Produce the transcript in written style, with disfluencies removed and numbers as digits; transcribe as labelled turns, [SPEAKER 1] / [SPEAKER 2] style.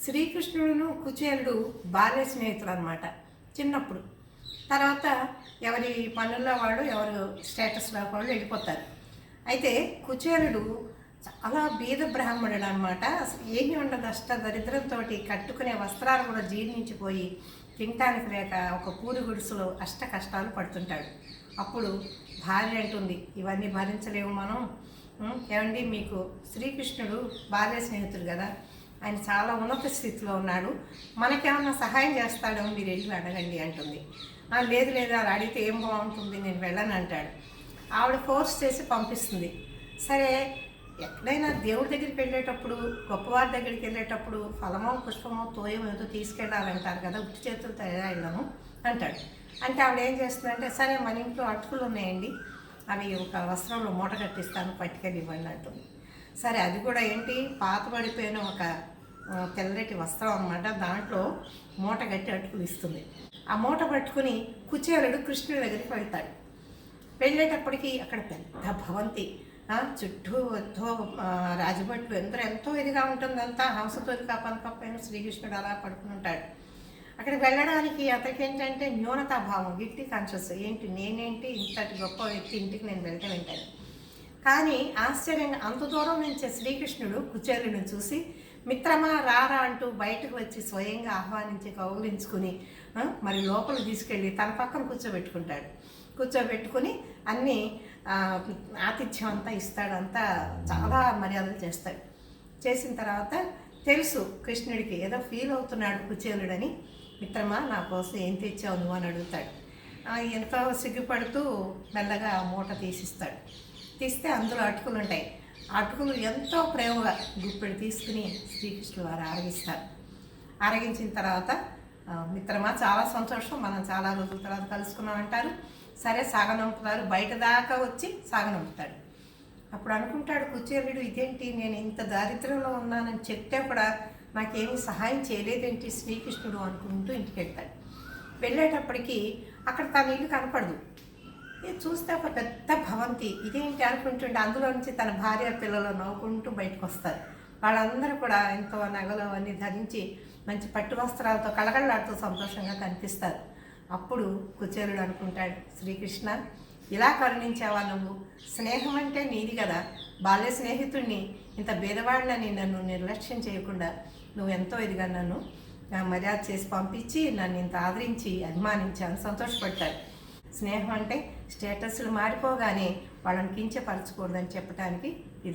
[SPEAKER 1] శ్రీకృష్ణుడును కుచేలుడు బాల్య స్నేహితులు అనమాట చిన్నప్పుడు. తర్వాత ఎవరి పనుల్లో వాళ్ళు ఎవరు స్టేటస్లో వాళ్ళు వెళ్ళిపోతారు. అయితే కుచేలుడు చాలా బీద బ్రాహ్మణుడు అనమాట. అసలు ఏమీ ఉండదు, అష్ట దరిద్రంతో కట్టుకునే వస్త్రాలు కూడా జీర్ణించిపోయి తినటానికి లేక ఒక పూరి గుడిసెలో అష్ట కష్టాలు పడుతుంటాడు. అప్పుడు భార్య అంటుంది, ఇవన్నీ భరించలేము మనం. ఏమండి, మీకు శ్రీకృష్ణుడు బాల్య స్నేహితుడు కదా, ఆయన చాలా ఉన్నత స్థితిలో ఉన్నాడు, మనకేమన్నా సహాయం చేస్తాడో మీరు వెళ్ళి అడగండి అంటుంది. లేదు లేదు, అలా అడిగితే ఏం బాగుంటుంది, నేను వెళ్ళను అంటాడు. ఆవిడ ఫోర్స్ చేసి పంపిస్తుంది. సరే, ఎక్కడైనా దేవుడి దగ్గరికి వెళ్ళేటప్పుడు, గొప్పవారి దగ్గరికి వెళ్ళేటప్పుడు ఫలమో పుష్పమో తోయమో ఏదో తీసుకెళ్ళాలంటారు కదా, ఉట్టి చేతులతో వెళ్ళము అంటాడు. అంటే ఆవిడ ఏం చేస్తుందంటే, సరే మన ఇంట్లో అటుకులు ఉన్నాయండి, అవి ఒక వస్త్రంలో మూట కట్టిస్తాను, పట్టుకెళ్ళి ఇవ్వండి అంటుంది. సరే, అది కూడా ఏంటి, పాతబడిపోయిన ఒక తెల్లటి వస్త్రం అనమాట, దాంట్లో మూట కట్టి అటుకులు ఇస్తుంది. ఆ మూట పట్టుకుని కుచేలుడు కృష్ణుడి దగ్గరికి వెళ్తాడు. వెళ్ళేటప్పటికి అక్కడ పెద్ద భవంతి, చుట్టూ రాజభట్లు ఎంతో ఇదిగా ఉంటుందంతా. హంసతోలిక పలకపైన శ్రీకృష్ణుడు అలా పడుకుని ఉంటాడు. అక్కడికి వెళ్ళడానికి అతనికి ఏంటంటే న్యూనతాభావం, గిల్టీ కాన్షియస్, ఏంటి నేనేంటి ఇంతటి గొప్ప వ్యక్తి ఇంటికి నేను వెంటాను. కానీ ఆశ్చర్యంగా అంత దూరం నుంచి శ్రీకృష్ణుడు కుచేలుడిని చూసి మిత్రమా రారా అంటూ బయటకు వచ్చి స్వయంగా ఆహ్వానించి కౌగిలించుకుని మరి లోపల తీసుకెళ్ళి తన పక్కన కూర్చోబెట్టుకుని అన్నీ ఆతిథ్యం అంతా ఇస్తాడు, అంతా చాలా మర్యాదలు చేస్తాడు. చేసిన తర్వాత తెలుసు కృష్ణుడికి ఏదో ఫీల్ అవుతున్నాడు కుచేలుడని. మిత్రమా, నా కోసం ఏం తెచ్చావు నువ్వు అని అడుగుతాడు. ఎంతో సిగ్గుపడుతూ మెల్లగా మూట తీసిస్తాడు. తీస్తే అందులో అటుకులు ఉంటాయి. అటుకులు ఎంతో ప్రేమగా గుప్పెడు తీసుకుని శ్రీకృష్ణుడు వారు ఆరగిస్తారు. ఆరగించిన తర్వాత, మిత్రమా చాలా సంతోషం, మనం చాలా రోజుల తర్వాత కలుసుకున్నాం అంటారు. సరే, సాగనంపుతారు, బయట దాకా వచ్చి సాగనంపుతాడు. అప్పుడు అనుకుంటాడు కుచేలుడు, ఇదేంటి నేను ఇంత దారిద్ర్యంలో ఉన్నానని చెప్తే కూడా నాకేమీ సహాయం చేయలేదేంటి శ్రీకృష్ణుడు అనుకుంటూ ఇంటికి వెళ్తాడు. వెళ్ళేటప్పటికి అక్కడ తన ఇల్లు కనపడదు. చూస్తే ఒక పెద్ద భవంతి, ఇదేంటి అనుకుంటుంటే అందులో నుంచి తన భార్య పిల్లలు నవ్వుకుంటూ బయటకు వస్తారు. వాళ్ళందరూ కూడా ఎంతో నగలు అవన్నీ ధరించి మంచి పట్టు వస్త్రాలతో కళకళలాడుతూ సంతోషంగా కనిపిస్తారు. అప్పుడు కుచేలుడు అనుకుంటాడు, శ్రీకృష్ణ, ఇలా కరుణించావా నువ్వు? స్నేహం అంటే నీది కదా, బాల్య స్నేహితుడిని ఇంత బీదవాడినని నన్ను నిర్లక్ష్యం చేయకుండా నువ్వు ఎంతో ఇదిగా నన్ను మర్యాద చేసి పంపించి నన్ను ఇంత ఆదరించి అభిమానించాను, సంతోషపడతాడు. స్నేహం అంటే స్టేటస్లు మారిపోగానే వాళ్ళని కించపరచకూడదని చెప్పడానికి